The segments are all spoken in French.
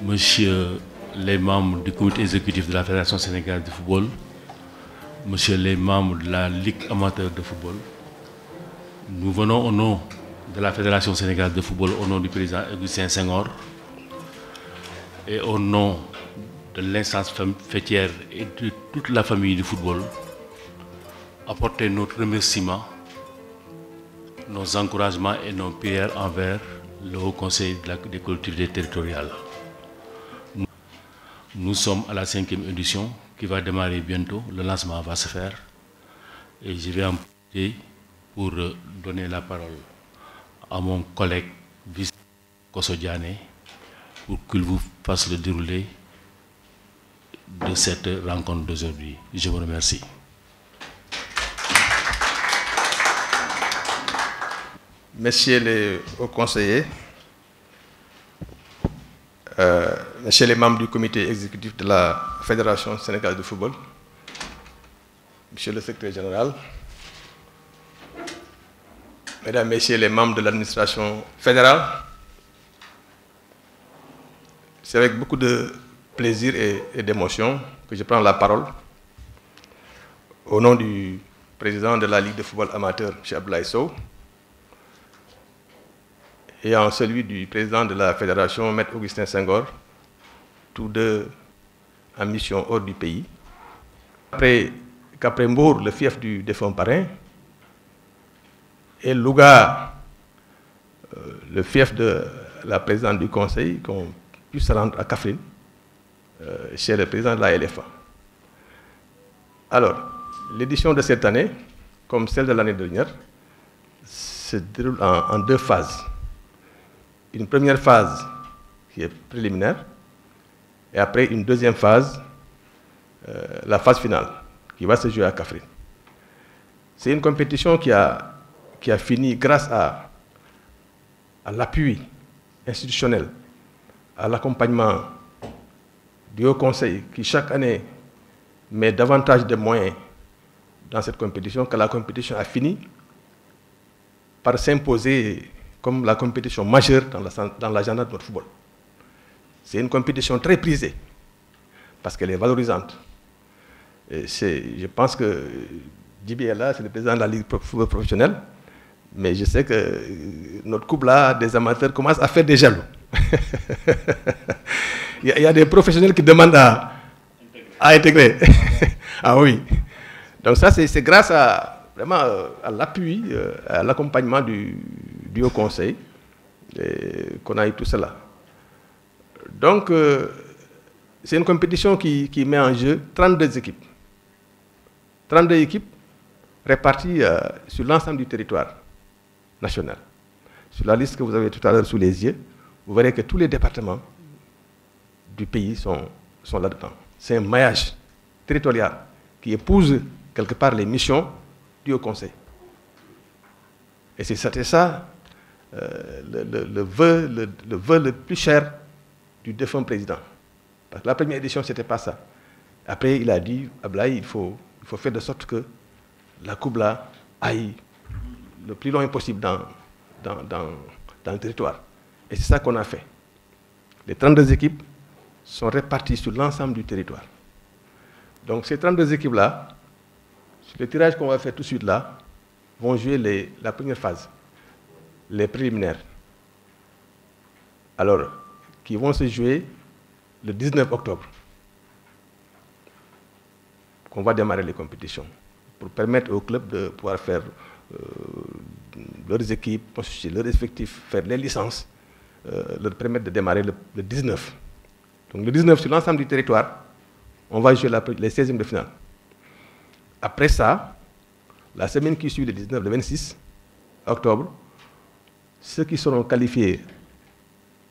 Monsieur les membres du comité exécutif de la Fédération sénégalaise de football, Monsieur les membres de la Ligue amateur de football, nous venons au nom de la Fédération sénégalaise de football, au nom du président Augustin Senghor et au nom de l'instance fêtière et de toute la famille du football, apporter notre remerciement, nos encouragements et nos prières envers le Haut Conseil des collectivités territoriales. Nous sommes à la 5e édition qui va démarrer bientôt. Le lancement va se faire. Et je vais en profiter pour donner la parole à mon collègue Vice Kosso Diané pour qu'il vous fasse le déroulé de cette rencontre d'aujourd'hui. Je vous remercie. Messieurs les hauts conseillers, messieurs les membres du comité exécutif de la Fédération sénégalaise de football, monsieur le secrétaire général, mesdames, messieurs les membres de l'administration fédérale, c'est avec beaucoup de plaisir et d'émotion que je prends la parole au nom du président de la Ligue de football amateur, M. Abdoulaye Sow, et en celui du président de la Fédération, M. Augustin Senghor, tous deux en mission hors du pays. Qu'après Mbour, le fief du défunt parrain, et Louga, le fief de la présidente du conseil, qu'on puisse se rendre à Kaffrine, chez le président de la LFA. Alors, l'édition de cette année, comme celle de l'année dernière, se déroule en deux phases. Une première phase qui est préliminaire, et après une deuxième phase, la phase finale, qui va se jouer à Kaffrine. C'est une compétition qui a fini grâce à l'appui institutionnel, à l'accompagnement du Haut Conseil, qui chaque année met davantage de moyens dans cette compétition, que la compétition a fini par s'imposer comme la compétition majeure dans l'agenda de notre football. C'est une compétition très prisée, parce qu'elle est valorisante. Et je pense que Djibi est là, c'est le président de la Ligue de football professionnel, mais je sais que notre couple là, des amateurs, commence à faire des jaloux. Il y a des professionnels qui demandent à intégrer. Ah oui. Donc ça, c'est grâce vraiment à l'appui, à l'accompagnement du Haut Conseil qu'on a eu tout cela. Donc, c'est une compétition qui met en jeu 32 équipes. 32 équipes réparties sur l'ensemble du territoire national. Sur la liste que vous avez tout à l'heure sous les yeux, vous verrez que tous les départements du pays sont là-dedans. C'est un maillage territorial qui épouse quelque part les missions du Haut Conseil. Et c'était ça le vœu le plus cher du défunt président. Parce que la première édition, ce n'était pas ça. Après, il a dit, Ablaye, il faut faire de sorte que la coupe là aille le plus loin possible dans le territoire. Et c'est ça qu'on a fait. Les 32 équipes sont réparties sur l'ensemble du territoire. Donc ces 32 équipes-là, sur le tirage qu'on va faire tout de suite là, vont jouer la première phase, les préliminaires. Alors, qui vont se jouer le 19 octobre, qu'on va démarrer les compétitions, pour permettre aux clubs de pouvoir faire leurs équipes, constituer leurs effectifs, faire les licences, leur permettre de démarrer le 19. Donc le 19, sur l'ensemble du territoire, on va jouer les 16e de finale. Après ça, la semaine qui suit le 19, le 26 octobre, ceux qui seront qualifiés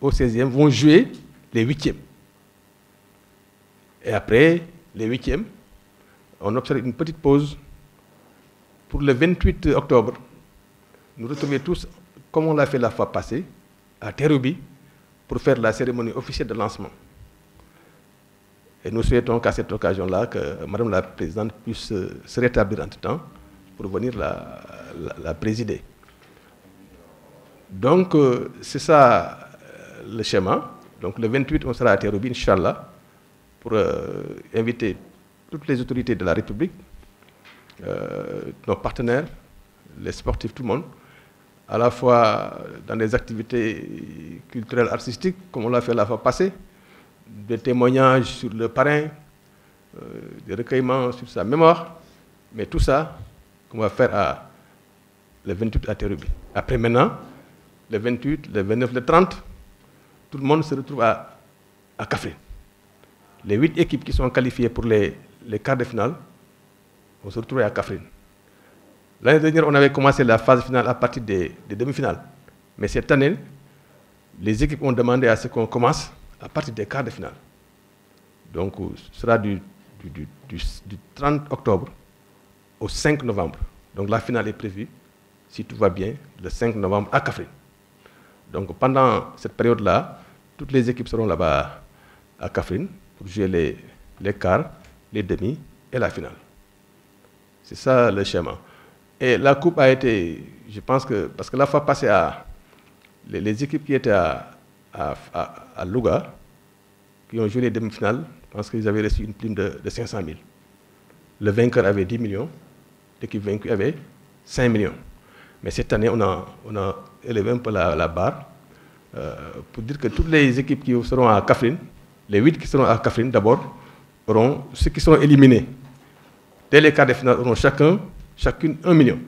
au 16e vont jouer les 8e. Et après les 8e, on observe une petite pause pour le 28 octobre. Nous retrouver tous, comme on l'a fait la fois passée, à Terroubi, pour faire la cérémonie officielle de lancement. Et nous souhaitons qu'à cette occasion-là, que Madame la Présidente puisse se rétablir entre-temps pour venir la présider. Donc, c'est ça le schéma. Donc le 28, on sera à Terrou-Bi, Inch'Allah, pour inviter toutes les autorités de la République, nos partenaires, les sportifs, tout le monde, à la fois dans des activités culturelles, artistiques, comme on l'a fait la fois passée, des témoignages sur le parrain, des recueillements sur sa mémoire, mais tout ça, qu'on va faire le 28 à Terrou-Bi. Après maintenant, le 28, le 29, le 30, tout le monde se retrouve à Kaffrine. Les 8 équipes qui sont qualifiées pour les quarts de finale vont se retrouver à Kaffrine. L'année dernière, on avait commencé la phase finale à partir des demi-finales. Mais cette année, les équipes ont demandé à ce qu'on commence à partir des quarts de finale. Donc, ce sera du 30 octobre au 5 novembre. Donc, la finale est prévue, si tout va bien, le 5 novembre à Kaffrine. Donc, pendant cette période-là, toutes les équipes seront là-bas à Kaffrine pour jouer les quarts, les demi et la finale. C'est ça le schéma. Et la coupe a été, je pense que, parce que la fois passée, les équipes qui étaient à Louga, qui ont joué les demi-finales, je pense qu'ils avaient reçu une prime de 500 000. Le vainqueur avait 10 millions, l'équipe vaincue avait 5 millions. Mais cette année, on a élevé un peu la barre pour dire que toutes les équipes qui seront à Kaffrine, les 8 qui seront à Kaffrine d'abord, auront, ceux qui seront éliminés dès les quarts de finale, auront chacune 1 million.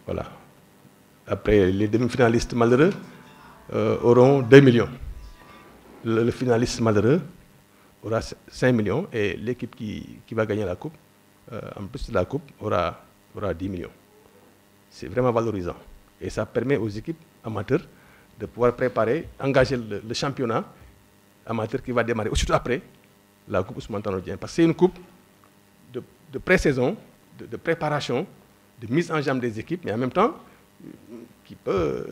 Voilà. Après, les demi-finalistes malheureux auront 2 millions. Le finaliste malheureux aura 5 millions et l'équipe qui va gagner la coupe, en plus de la coupe, aura 10 millions. C'est vraiment valorisant. Et ça permet aux équipes amateurs de pouvoir préparer, engager le championnat amateur qui va démarrer aussitôt après la coupe Ousmane Tanor Dieng. Parce que c'est une coupe de pré-saison, de préparation, de mise en jambe des équipes, mais en même temps, qui peut...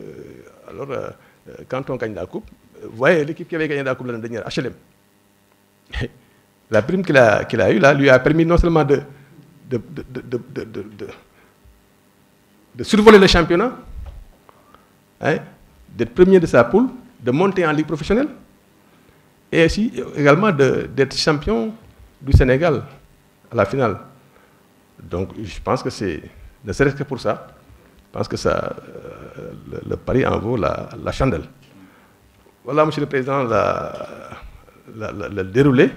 quand on gagne la coupe, vous voyez l'équipe qui avait gagné la coupe l'année dernière, HLM. La prime qu'il a eue là lui a permis non seulement de survoler le championnat, hein, d'être premier de sa poule, de monter en ligue professionnelle, et aussi également d'être champion du Sénégal à la finale. Donc je pense que c'est, ne serait-ce que pour ça, je pense que ça, le pari en vaut la chandelle. Voilà, Monsieur le Président, le déroulé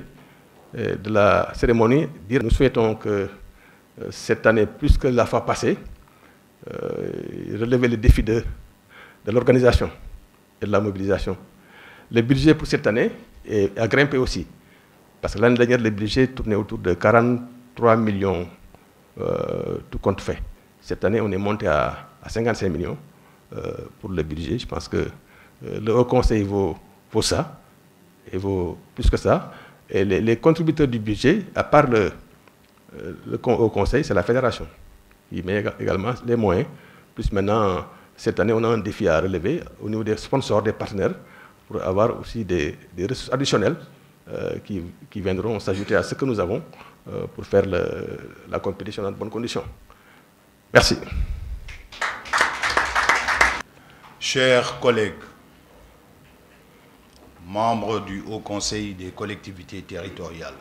de la cérémonie. Nous souhaitons que cette année, plus que la fois passée, relever le défi de l'organisation et de la mobilisation. Le budget pour cette année a grimpé aussi. Parce que l'année dernière, le budget tournait autour de 43 millions, tout compte fait. Cette année, on est monté à 55 millions pour le budget. Je pense que le Haut Conseil vaut ça, et vaut plus que ça. Et les contributeurs du budget, à part le Haut Conseil, c'est la fédération. Il met également les moyens. Plus maintenant, cette année, on a un défi à relever au niveau des sponsors, des partenaires, pour avoir aussi des ressources additionnelles qui viendront s'ajouter à ce que nous avons pour faire la compétition dans de bonnes conditions. Merci. Chers collègues, membres du Haut Conseil des collectivités territoriales,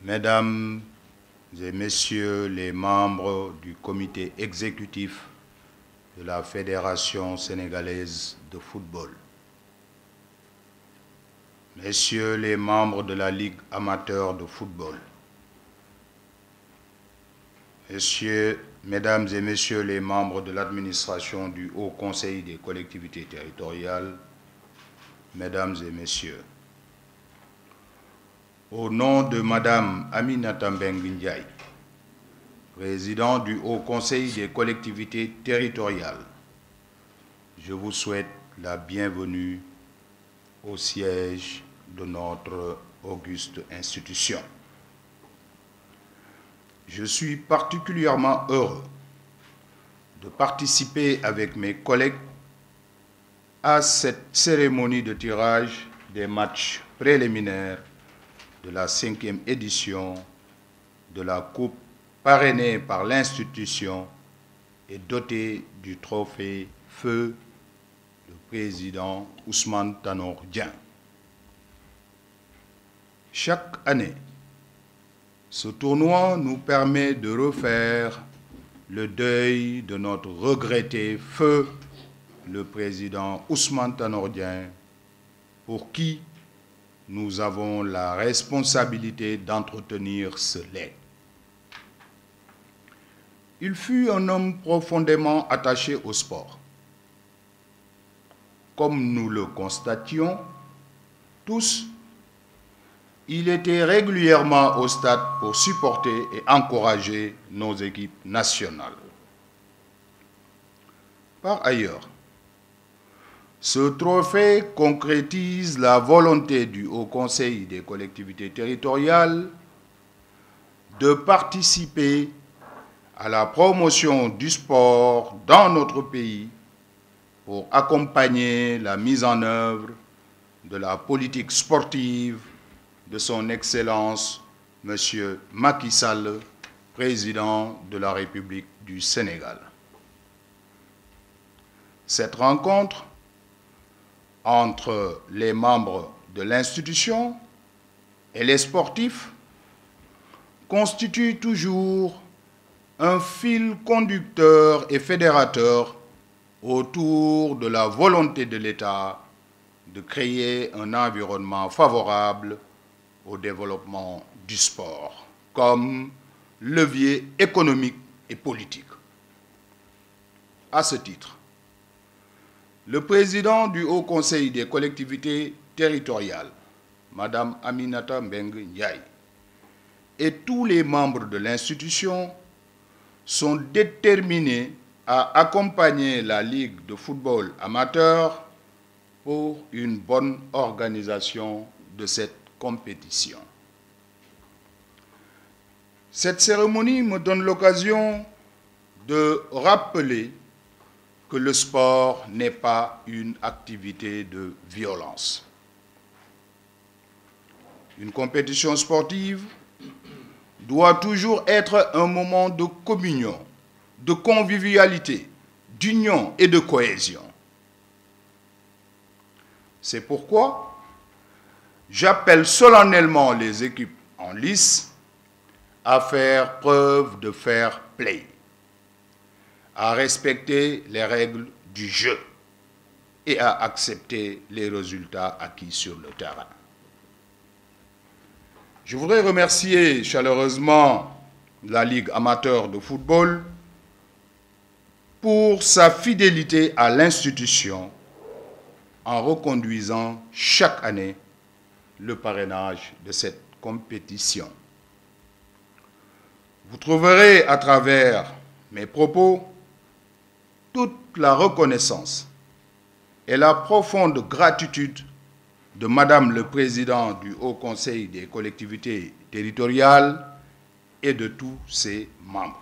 Mesdames et Messieurs les membres du comité exécutif de la Fédération sénégalaise de football, Messieurs les membres de la Ligue amateur de football, Mesdames et Messieurs les membres de l'administration du Haut Conseil des collectivités territoriales, Mesdames et Messieurs, au nom de Madame Aminata Mbengue Ndiaye, président du Haut Conseil des collectivités territoriales, je vous souhaite la bienvenue au siège de notre auguste institution. Je suis particulièrement heureux de participer avec mes collègues à cette cérémonie de tirage des matchs préliminaires de la 5e édition de la Coupe parrainée par l'institution et dotée du trophée Feu, le président Ousmane Tanor Dieng. Chaque année, ce tournoi nous permet de refaire le deuil de notre regretté feu, le président Ousmane Tanor Dieng, pour qui nous avons la responsabilité d'entretenir ce legs. Il fut un homme profondément attaché au sport. Comme nous le constations tous, il était régulièrement au stade pour supporter et encourager nos équipes nationales. Par ailleurs, ce trophée concrétise la volonté du Haut Conseil des collectivités territoriales de participer à la promotion du sport dans notre pays pour accompagner la mise en œuvre de la politique sportive de son Excellence, M. Macky Sall, président de la République du Sénégal. Cette rencontre entre les membres de l'institution et les sportifs constitue toujours un fil conducteur et fédérateur autour de la volonté de l'État de créer un environnement favorable au développement du sport comme levier économique et politique. À ce titre, le président du Haut Conseil des collectivités territoriales, Mme Aminata Mbengue Ndiaye, et tous les membres de l'institution sont déterminés à accompagner la Ligue de football amateur pour une bonne organisation de cette compétition. Cette cérémonie me donne l'occasion de rappeler que le sport n'est pas une activité de violence. Une compétition sportive doit toujours être un moment de communion, de convivialité, d'union et de cohésion. C'est pourquoi j'appelle solennellement les équipes en lice à faire preuve de fair play, à respecter les règles du jeu et à accepter les résultats acquis sur le terrain. Je voudrais remercier chaleureusement la Ligue amateur de football pour sa fidélité à l'institution en reconduisant chaque année le parrainage de cette compétition. Vous trouverez à travers mes propos toute la reconnaissance et la profonde gratitude de Madame le Président du Haut Conseil des collectivités territoriales et de tous ses membres.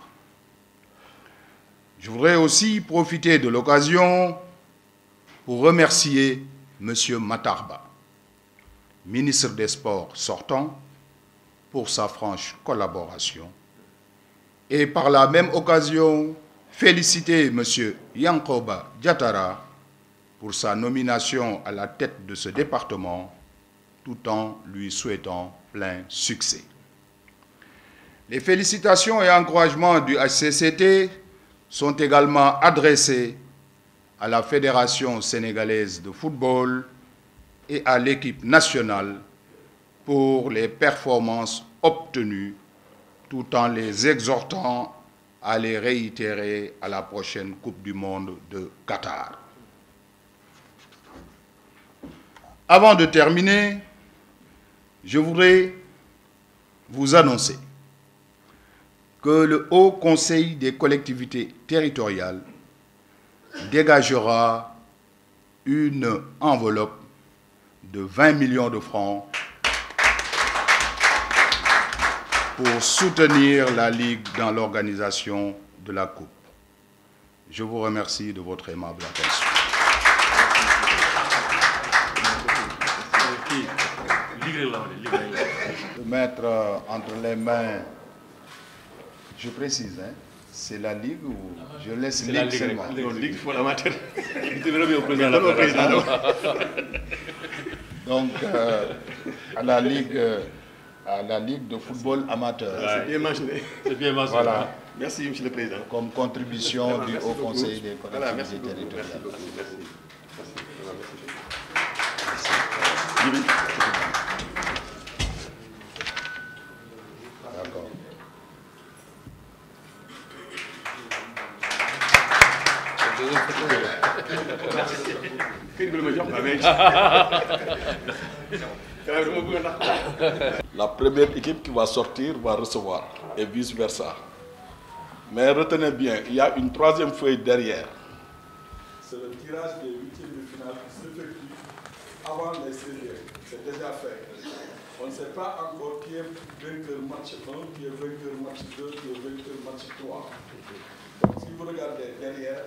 Je voudrais aussi profiter de l'occasion pour remercier M. Matarba, ministre des Sports sortant, pour sa franche collaboration et par la même occasion féliciter M. Yankoba Diatara pour sa nomination à la tête de ce département, tout en lui souhaitant plein succès. Les félicitations et encouragements du HCCT sont également adressés à la Fédération sénégalaise de football et à l'équipe nationale pour les performances obtenues, tout en les exhortant à les réitérer à la prochaine Coupe du Monde de Qatar. Avant de terminer, je voudrais vous annoncer que le Haut Conseil des collectivités territoriales dégagera une enveloppe de 20 millions de francs pour soutenir la Ligue dans l'organisation de la Coupe. Je vous remercie de votre aimable attention. De mettre entre les mains, je précise, C'est la Ligue ou je laisse la Ligue seulement? Non, Ligue du football amateur. Il devrait bien au président de la fédération. Donc, à la Ligue de football amateur. C'est bien imaginé. C'est bien mentionné. Voilà, Merci, Monsieur le Président. comme contribution du Haut Conseil des Voilà, merci collectivités beaucoup. Merci territoriales. beaucoup. Merci. D'accord. La première équipe qui va sortir va recevoir et vice-versa. Mais retenez bien, il y a une troisième feuille derrière. C'est le tirage des huitièmes de finale qui s'effectue avant les séries. C'est déjà fait. On ne sait pas encore qui est vainqueur match 1, qui est vainqueur match 2, qui est vainqueur match 3. Donc si vous regardez derrière,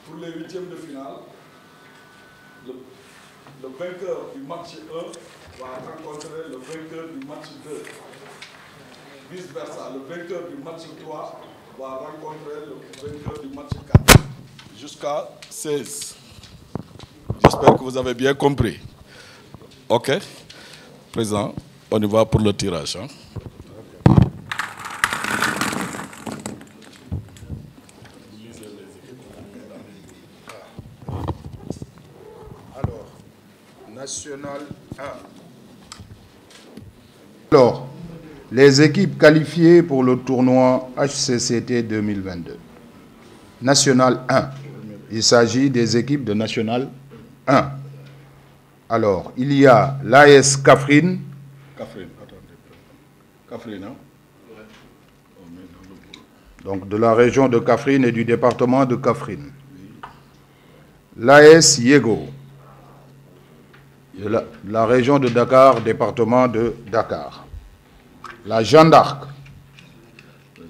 pour les huitièmes de finale, le vainqueur du match 1 va rencontrer le vainqueur du match 2. Vice-versa, le vainqueur du match 3 va rencontrer le vainqueur du match 4. Jusqu'à 16. J'espère que vous avez bien compris. OK. Président, on y va pour le tirage. Hein? Alors, National 1. Alors, les équipes qualifiées pour le tournoi HCCT 2022. National 1. Il s'agit des équipes de National 1. Alors, il y a l'AS Kaffrine. Kaffrine, attendez. Kaffrine, hein? Donc de la région de Kaffrine et du département de Kaffrine. L'AS Yego, de la région de Dakar, département de Dakar. La Jeanne d'Arc.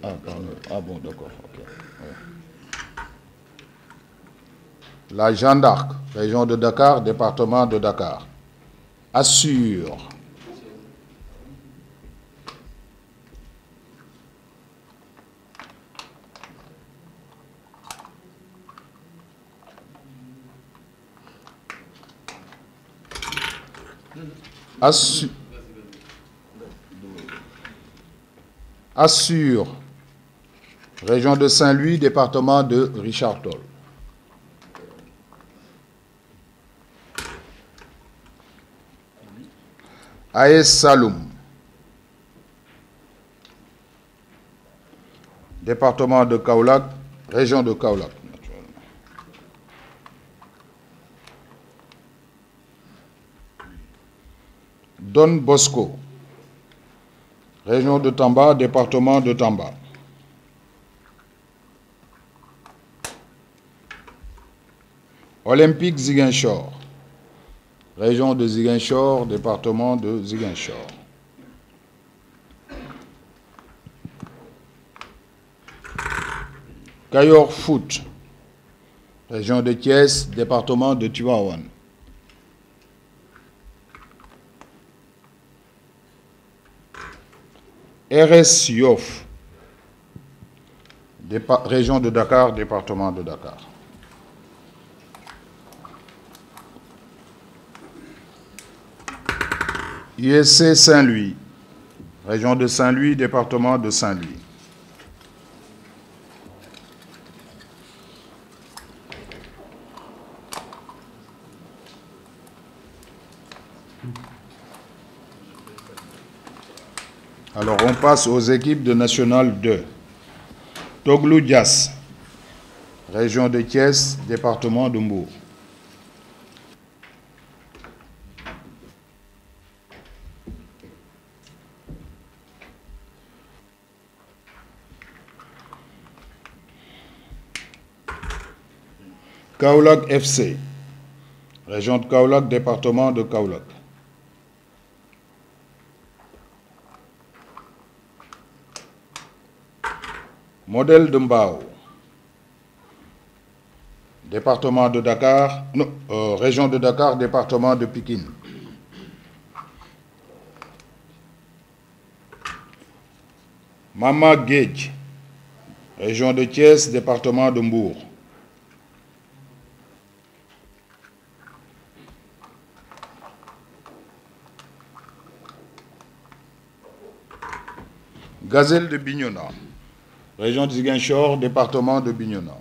Ah bon, d'accord. Okay. Ouais. La Jeanne d'Arc, région de Dakar, département de Dakar. Assure. Assure, région de Saint-Louis, département de Richard Toll. AS Saloum, département de Kaolack, région de Kaolack. Don Bosco, région de Tamba, département de Tamba. Olympique Ziguinchor, région de Ziguinchor, département de Ziguinchor. Kayor Foot, région de Thiès, département de Tivaouane. RS Yoff, région de Dakar, département de Dakar. USC Saint-Louis, région de Saint-Louis, département de Saint-Louis. Alors, on passe aux équipes de National 2. Toglou Dias, région de Thiès, département de Mbour. Kaolack FC, région de Kaolack, département de Kaolack. Modèle de Mbao, département de Dakar, non, région de Dakar, département de Pikine. Mama Gage, Région de Thiès, département de Mbour. Gazelle de Bignona. Région de Ziguinchor, département de Bignona.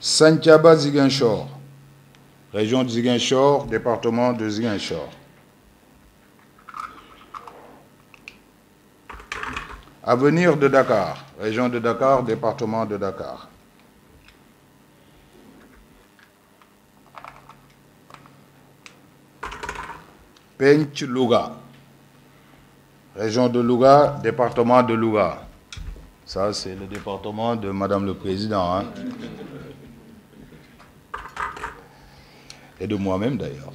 Santhiaba Ziguinchor. Région de Ziguinchor, département de Ziguinchor. Avenir de Dakar. Région de Dakar, département de Dakar. Pench Louga. Région de Louga, département de Louga. Ça, c'est le département de Madame le Président. Hein? Et de moi-même d'ailleurs,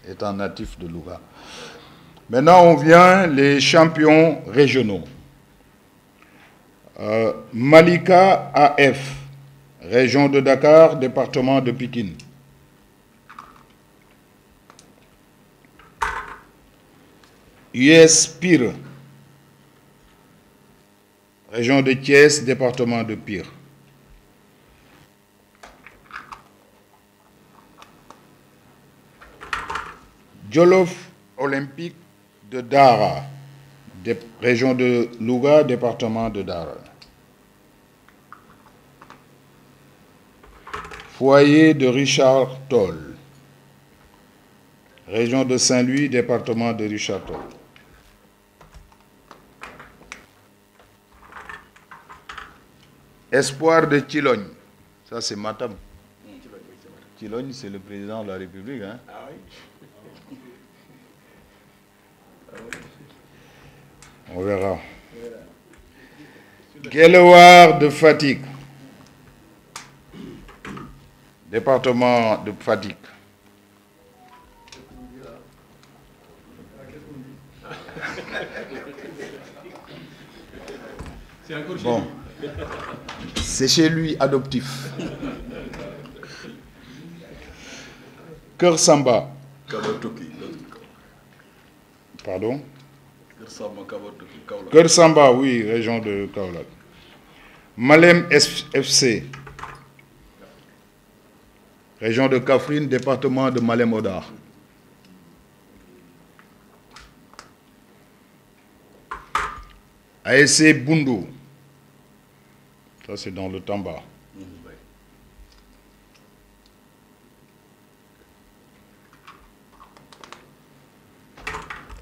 étant natif de Louga. Maintenant, on vient les champions régionaux. Malika AF, région de Dakar, département de Pikine. US Pire, région de Thiès, département de Pire. Jolof Olympique de Dara, région de Louga, département de Dara. Foyer de Richard Toll, région de Saint-Louis, département de Richard Toll. Espoir de Chilogne, ça c'est Matam. Chilogne, c'est le président de la République. Hein? Ah oui. On verra. Guelewar de Fatick, département de Fatick. Bon, c'est chez lui adoptif. Kër Samba. Pardon? Kër Samba, oui, région de Kaolack. Malem FC, région de Kaffrine, département de Malem Hodar. ASC Bundu, ça c'est dans le Tamba.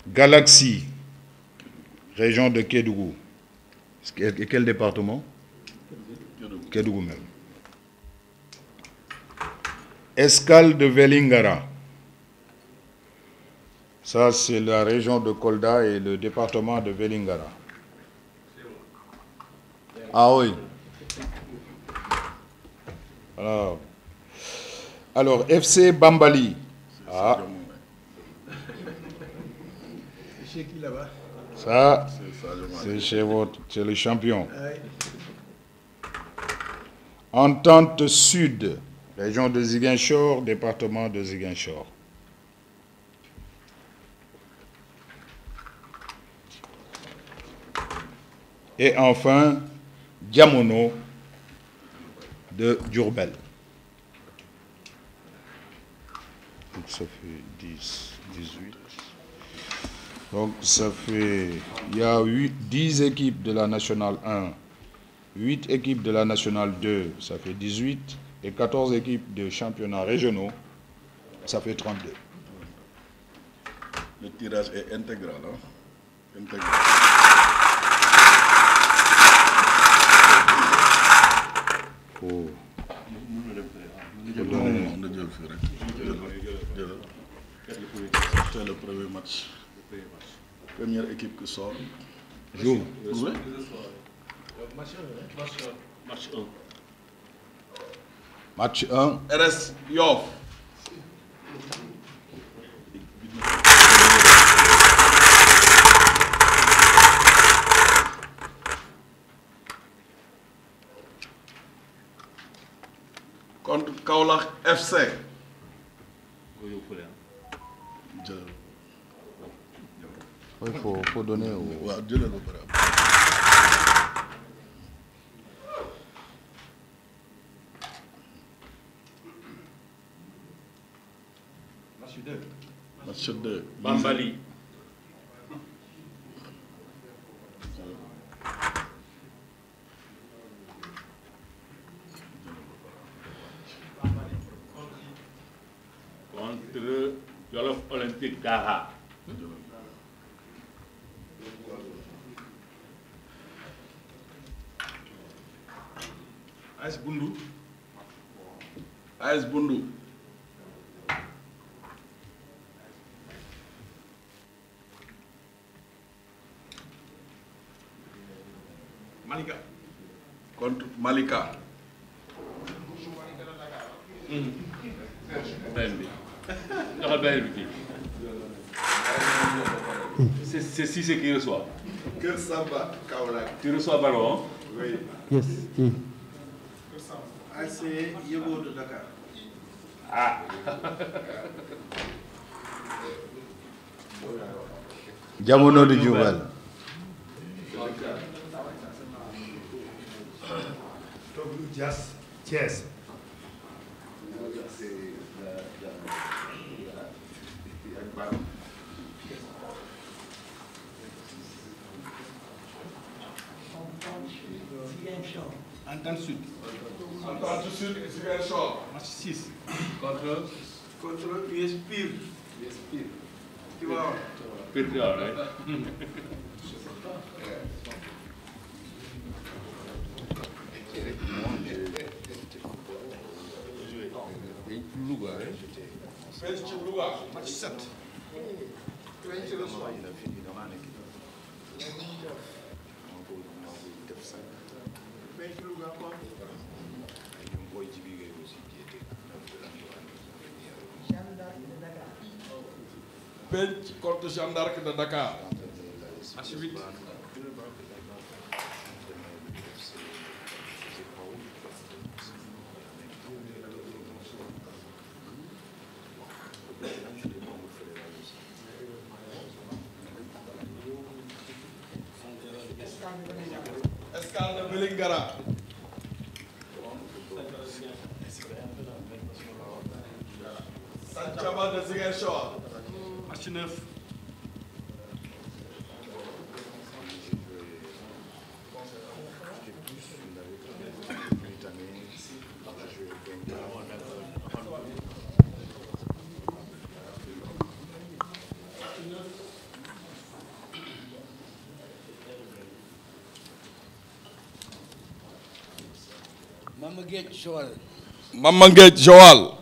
Galaxy, région de Kédougou. Et quel département? Kédougou même. Escale de Vélingara. Ça, c'est la région de Kolda et le département de Vélingara. Ah oui. Alors FC Bambali. Ah. C'est chez qui là-bas? Ça, c'est chez le champion. Entente Sud, région de Ziguinchor, département de Ziguinchor. Et enfin, Diamono de Diourbel. Donc ça fait 10, 18. Donc ça fait, il y a 10 équipes de la Nationale 1, 8 équipes de la Nationale 2, ça fait 18, et 14 équipes de championnats régionaux, ça fait 32. Le tirage est intégral, hein? Intégral. C'est le premier match. Première équipe qui sort. Joue. Oui. Match 1. RS Yoff. Contre Kaolack FC. Il faut donner au... waaw jëlal ba pare. Match 2. Bambali. Contre Jolof Olympique Daha. AS Bundu. AS Bundu. Malika. Contre Malika. benn bi joxal benn bi kii c'est Cissé qui reçoit. Kër Samba Kaolack. Tu reçois ballon. Oui. Yes. ASC Yego de Dakar. Ah. Jamono de Diourbel. Toglu Dias Thiès. Entente Sud. Entente Sud et Ziguinchor. Match 6. Contre US Pire. Tu vois. Pire, right? Fenc ci Louga. Match 7. Penc contre Jeanne d'Arc de Dakar. Match 8. Escale de Vélingara. Santhiaba de Ziguinchor. Match 9. Mama Gueye Joal.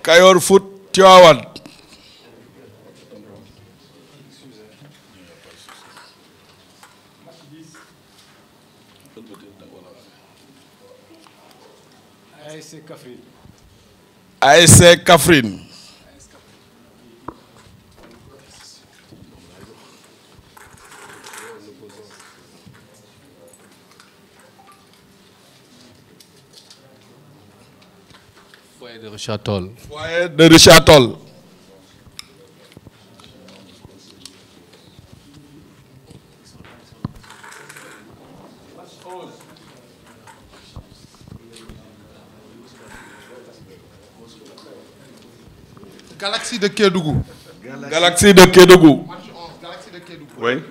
Kayor Foot Tivaouane. ASC Kaffrine. ASC Kaffrine. Foyer de Richard Toll. Foyer de Richard Toll. Galaxy de Kédougou. Galaxy de Kédougou. Galaxy de Kédougou. Oui.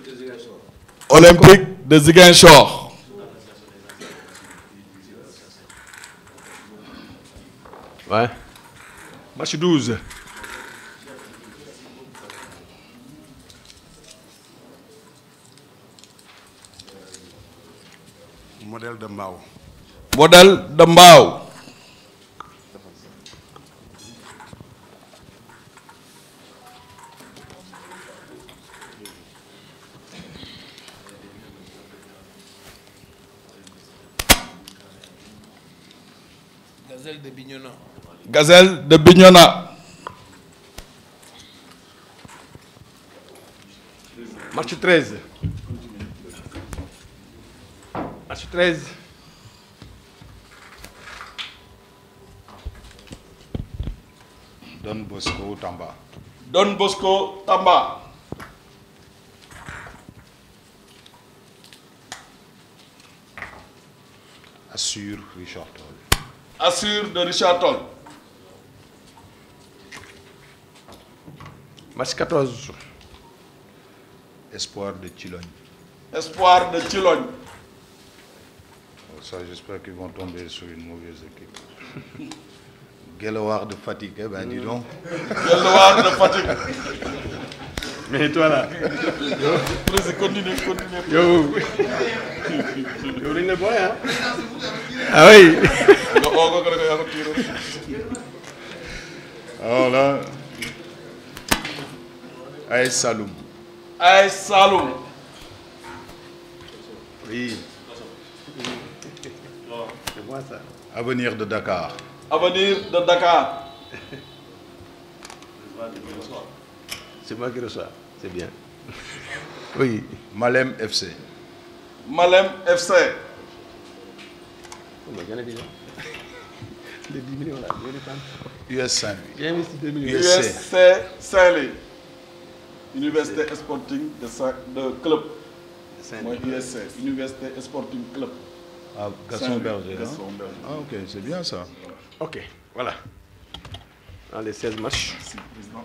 Olympique de Ziguinchor. Ouais. Match 12. Modèle de Mbao. Modèle de Mbao. Gazelle de Bignona. Gazelle de Bignona. Match 13. Match 13. Don Bosco Tamba. Don Bosco Tamba. Assure Richard Toll. Assure de Richard Toll. Match 14. Espoir de Chilogne. Espoir de Chilogne. Ça, j'espère qu'ils vont tomber sur une mauvaise équipe. Guelewar de Fatick, eh ben dis donc. Guelewar de Fatick. Mais toi là. Continue. Yo, le boy, hein? Ah oui. Alors là, AS Saloum. AS Saloum. Oui. C'est moi ça. Avenir de Dakar. Avenir de Dakar. C'est moi qui reçois. C'est bien. Oui. Malem FC. Malem FC. Les 10 millions là, je vais les prendre. US Saint-Louis. J'ai investi 2 millions. USC Saint-Louis. Université Sporting de Club. Moi, USC. Université Sporting Club. Ah, Gaston Berger. Gaston Berger. Ah, ok, c'est bien ça. Ok, voilà. Dans les 16 matchs. Merci, président.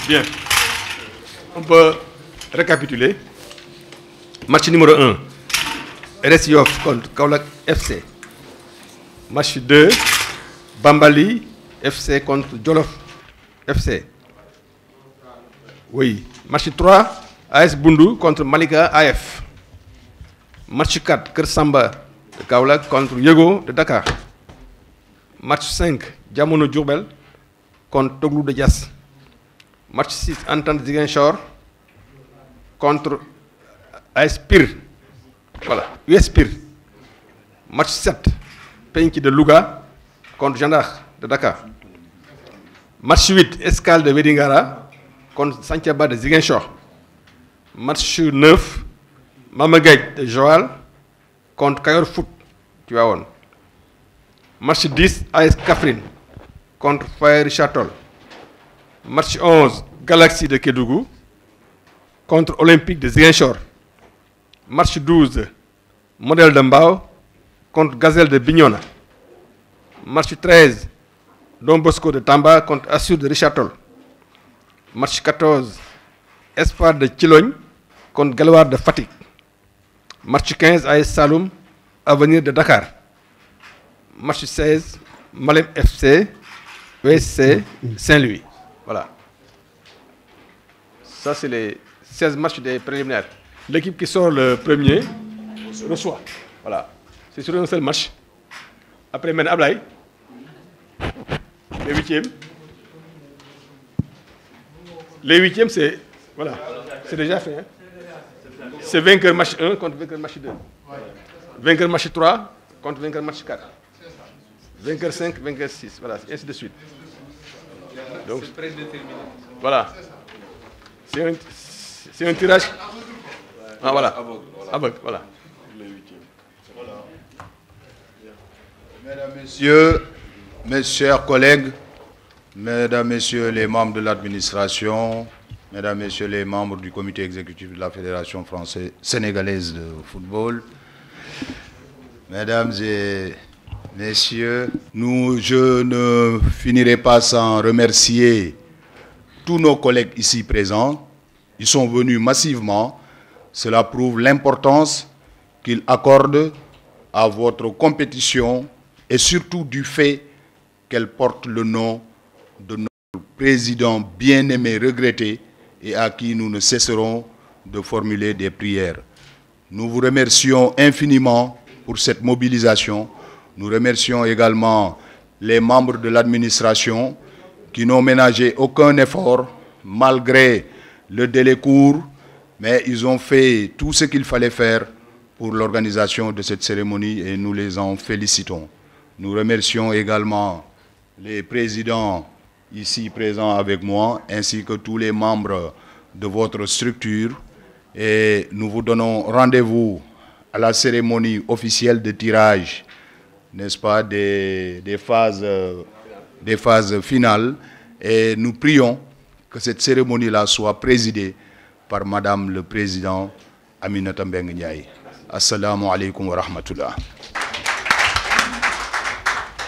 Bien. On peut récapituler. Match numéro 1. RS Yoff contre Kaolack FC. Match 2. Bambali FC contre Jolof FC. Oui. Match 3. AS Bundu contre Malika AF. Match 4. Kersamba de Kaolack contre Yego de Dakar. Match 5. Diamono Diourbel contre Toglou de Diass. Match 6. Entente Ziguinchor contre AS Pire. Voilà, US Pire. Match 7. Penki de Louga contre Gendarme de Dakar. Match 8. Escale de Vedingara contre Santiaba de Ziguinchor. Match 9. Mamagay de Joal contre Kayor Foot. Tu vois on. Match 10. AS Kafrine contre Fire Richard Toll. Match 11. Galaxy de Kédougou contre Olympique de Ziguinchor. Match 12. Modèle de Mbao contre Gazelle de Bignona. Match 13. Don Bosco de Tamba contre Assur de Richard Toll. Match 14. Espoir de Chilogne contre Guelewar de Fatick. Match 15. AS Saloum, Avenir de Dakar. Match 16. Malem FC, ESC Saint-Louis. Voilà. Ça, c'est les 16 matchs des préliminaires. L'équipe qui sort le premier reçoit. Voilà. C'est sur un seul match. Après, maintenant, Ablaï, les huitièmes. Les huitièmes, c'est voilà, c'est déjà fait. Hein? C'est vainqueur match 1 contre vainqueur match 2. Vainqueur match 3 contre vainqueur match 4. Vainqueur 5, vainqueur 6. Voilà, ainsi de suite. Donc, c'est prédéterminé. Voilà. C'est un tirage. Ah, voilà. Aveugle, voilà. Mesdames, Messieurs, mes chers collègues, Mesdames, Messieurs les membres de l'administration, Mesdames, Messieurs les membres du comité exécutif de la Fédération française sénégalaise de football, Mesdames et Messieurs, je ne finirai pas sans remercier tous nos collègues ici présents. Ils sont venus massivement. Cela prouve l'importance qu'ils accordent à votre compétition et surtout du fait qu'elle porte le nom de notre président bien-aimé, regretté et à qui nous ne cesserons de formuler des prières. Nous vous remercions infiniment pour cette mobilisation. Nous remercions également les membres de l'administration qui n'ont ménagé aucun effort malgré le délai court, mais ils ont fait tout ce qu'il fallait faire pour l'organisation de cette cérémonie et nous les en félicitons. Nous remercions également les présidents ici présents avec moi, ainsi que tous les membres de votre structure. Et nous vous donnons rendez-vous à la cérémonie officielle de tirage, n'est-ce pas, des phases finales. Et nous prions que cette cérémonie-là soit présidée par Madame le Président Aminata Mbengue Ndiaye. Assalamu alaikum wa rahmatullah.